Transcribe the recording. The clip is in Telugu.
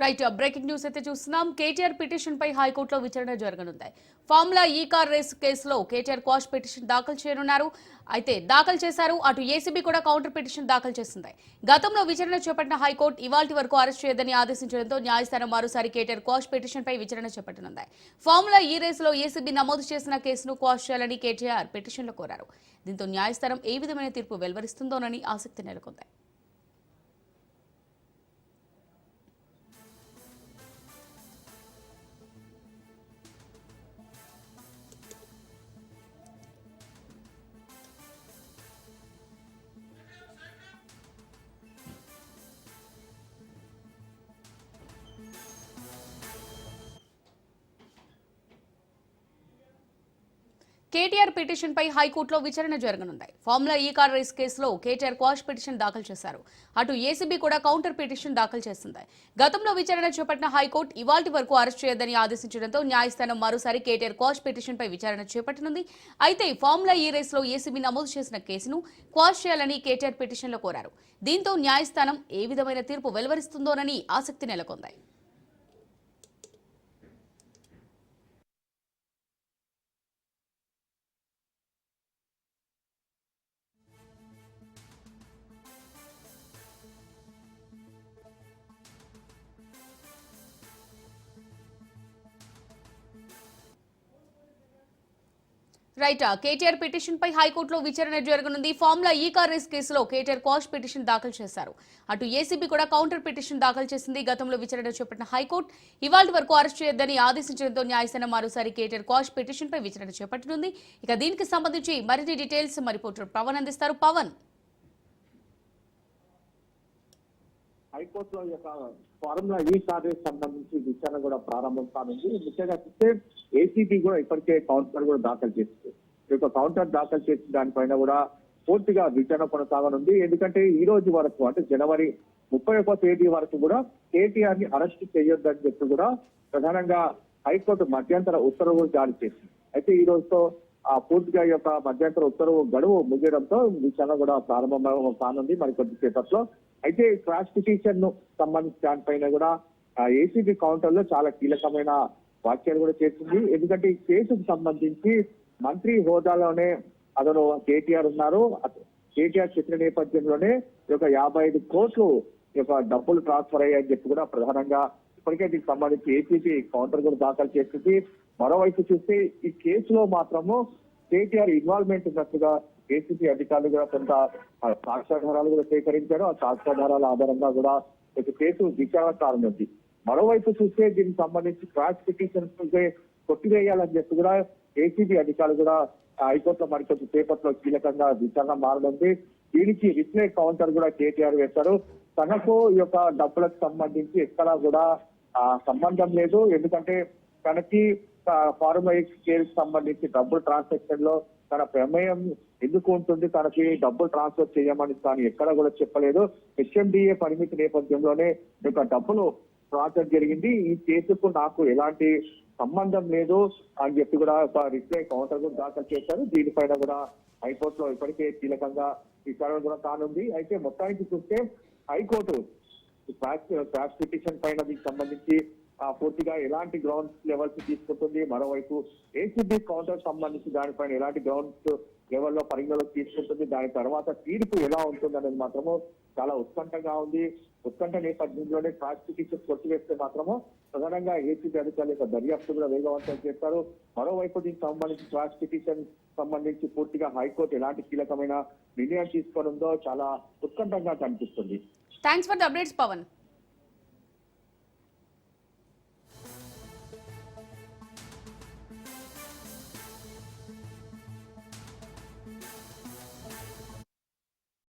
రైట్ బ్రేకింగ్ న్యూస్ అయితే చూస్తున్నాం. కేటీఆర్ పిటిషన్ పై హైకోర్టులో విచారణ జరగనుంది. ఫార్ములా ఈ కార్ రేస్ కేసులో కేటీఆర్ క్వాష్ పిటిషన్ దాఖలు చేయనున్నారు. అయితే దాఖలు చేశారు. అటు ఏసీబీ కూడా కౌంటర్ పిటిషన్ దాఖలు చేసింది. గతంలో విచారణ చేపట్టిన హైకోర్టు ఇవాల్టి వరకు అరెస్ట్ చేయదని ఆదేశించడంతో న్యాయస్థానం మరోసారి కేటీఆర్ క్వాష్ పిటిషన్ పై విచారణ చేపట్టనుంది. ఫార్ములా ఈ రేసులో ఏసీబీ నమోదు చేసిన కేసును క్వాష్ చేయాలని కేటీఆర్ పిటిషన్లో కోరారు. దీంతో న్యాయస్థానం ఏ విధమైన తీర్పు వెలువరిస్తుందోనని ఆసక్తి నెలకొంది. కేటీఆర్ పిటిషన్ పై హైకోర్టులో విచారణ జరగనుంది. ఫార్ములా ఈ కార్ రేస్ కేసులో కేటీఆర్ క్వాష్ పిటిషన్ దాఖలు చేశారు. అటు ఏసీబీ కూడా కౌంటర్ పిటిషన్ దాఖలు చేసింది. గతంలో విచారణ చేపట్టిన హైకోర్టు ఇవాల్టి వరకు అరెస్ట్ చేయొద్దని ఆదేశించడంతో న్యాయస్థానం మరోసారి కేటీఆర్ క్వాష్ పిటిషన్ పై విచారణ చేపట్టనుంది. అయితే ఫార్ములా ఈ రేసులో ఏసీబీ నమోదు చేసిన కేసును క్వాష్ చేయాలని కేటీఆర్ పిటిషన్లో కోరారు. దీంతో న్యాయస్థానం ఏ విధమైన తీర్పు వెలువరిస్తుందోనని ఆసక్తి నెలకొంది. రైట్ కేటీఆర్ పిటిషన్ పై హైకోర్టులో విచారణ జరగనుంది. ఫార్ములా ఈ కార్ రేస్ కేసులో కేటీఆర్ క్వాష్ పిటిషన్ దాఖలు చేశారు. అటు ఏసీబీ కూడా కౌంటర్ పిటిషన్ దాఖలు చేసింది. గతంలో విచారణ చేపట్టిన హైకోర్టు ఇవాల్టి వరకు అరెస్ట్ చేయొద్దని ఆదేశించడంతో న్యాయస్థానం మరోసారి కేటీఆర్ క్వాష్ పిటిషన్ పై విచారణ చేపట్టనుంది. ఇక దీనికి సంబంధించి మరిన్ని డీటెయిల్స్ మా రిపోర్టర్ పవన్ అందిస్తారు. పవన్, హైకోర్టులో యొక్క ఫార్ములా ఈ కార్ రేస్ సంబంధించి విచారణ కూడా ప్రారంభం కానుంది. ముఖ్యంగా చూస్తే ఏసీబీ కూడా ఇప్పటికే కౌంటర్ కూడా దాఖలు చేస్తుంది. ఈ యొక్క కౌంటర్ దాఖలు చేసిన దానిపైన కూడా పూర్తిగా విచారణ కొనసాగనుంది. ఎందుకంటే ఈ రోజు వరకు అంటే జనవరి 31వ తేదీ వరకు కూడా కేటీఆర్ ని అరెస్ట్ చేయొద్దని చెప్పి కూడా ప్రధానంగా హైకోర్టు మధ్యంతర ఉత్తర్వులు జారీ చేసింది. అయితే ఈ రోజుతో పూర్తిగా ఈ యొక్క మధ్యంతర ఉత్తర్వు గడువు ముగియడంతో విచారణ కూడా ప్రారంభం కానుంది మరికొద్ది సేపట్లో. అయితే క్రాష్ పిటిషన్ ను సంబంధించిన దానిపైన కూడా ఏసీబీ కౌంటర్ లో చాలా కీలకమైన వ్యాఖ్యలు కూడా చేసింది. ఎందుకంటే ఈ కేసుకు సంబంధించి మంత్రి హోదాలోనే అతను కేటీఆర్ ఉన్నారు. కేటీఆర్ చెప్పిన నేపథ్యంలోనే ఈ యొక్క 55 కోట్లు యొక్క డబ్బులు ట్రాన్స్ఫర్ అయ్యాయని చెప్పి కూడా ప్రధానంగా ఇప్పటికే దీనికి సంబంధించి ఏసీబీ కౌంటర్ కూడా దాఖలు చేసింది. మరోవైపు చూస్తే ఈ కేసులో మాత్రము కేటీఆర్ ఇన్వాల్వ్మెంట్ ఉన్నట్టుగా ఏసీబీ అధికారులు కూడా కొంత సాక్ష్యాధారాలు కూడా సేకరించారు. ఆ సాక్ష్యాధారాల ఆధారంగా కూడా ఒక కేసు విచారణ కానుంది. మరోవైపు చూస్తే దీనికి సంబంధించి క్రాష్ పిటిషన్స్ కొట్టివేయాలని చెప్పి కూడా ఏసీబీ అధికారులు కూడా హైకోర్టులో మరికొద్ది సేపట్లో కీలకంగా విచారణ మారనుంది. దీనికి రిప్లై కౌంటర్ కూడా కేటీఆర్ వేశారు. తనకు ఈ యొక్క డబ్బులకు సంబంధించి ఎక్కడా కూడా సంబంధం లేదు. ఎందుకంటే తనకి ఫార్ములా కేసుకు సంబంధించి డబ్బులు ట్రాన్సాక్షన్ లో తన ప్రమేయం ఎందుకు ఉంటుంది, తనకి డబ్బులు ట్రాన్స్ఫర్ చేయమని తాను ఎక్కడ కూడా చెప్పలేదు. హెచ్ఎండిఏ పరిమితి నేపథ్యంలోనే ఈ యొక్క డబ్బులు ట్రాన్స్ఫర్ జరిగింది. ఈ కేసుకు నాకు ఎలాంటి సంబంధం లేదు అని చెప్పి కూడా ఒక రిప్లై కౌంటర్ కూడా దాఖలు చేశారు. దీనిపైన కూడా హైకోర్టులో ఇప్పటికే కీలకంగా విచారణ కూడా కానుంది. అయితే మొత్తానికి చూస్తే హైకోర్టు క్రాష్ పిటిషన్ పైన దీనికి సంబంధించి పూర్తిగా ఎలాంటి గ్రౌండ్స్ లెవెల్స్ తీసుకుంటుంది, మరోవైపు ఏసీబీ కౌంటర్ సంబంధించి దానిపైన ఎలాంటి గ్రౌండ్స్ లెవెల్లో పరిగణలోకి తీసుకుంటుంది, దాని తర్వాత తీర్పు ఎలా ఉంటుంది అనేది మాత్రము చాలా ఉత్కంఠగా ఉంది. ఉత్కంఠ నేపథ్యంలోనే క్రాష్ పిటిషన్ కొట్టివేస్తే మాత్రము ప్రధానంగా ఏసీబీ అధికారుల యొక్క దర్యాప్తు కూడా వేగవంతం చేస్తారు. మరోవైపు దీనికి సంబంధించి క్రాష్ పిటిషన్ సంబంధించి పూర్తిగా హైకోర్టు ఎలాంటి కీలకమైన నిర్ణయం తీసుకోనుందో చాలా ఉత్కంఠంగా కనిపిస్తుంది. Thanks for the updates Pawan.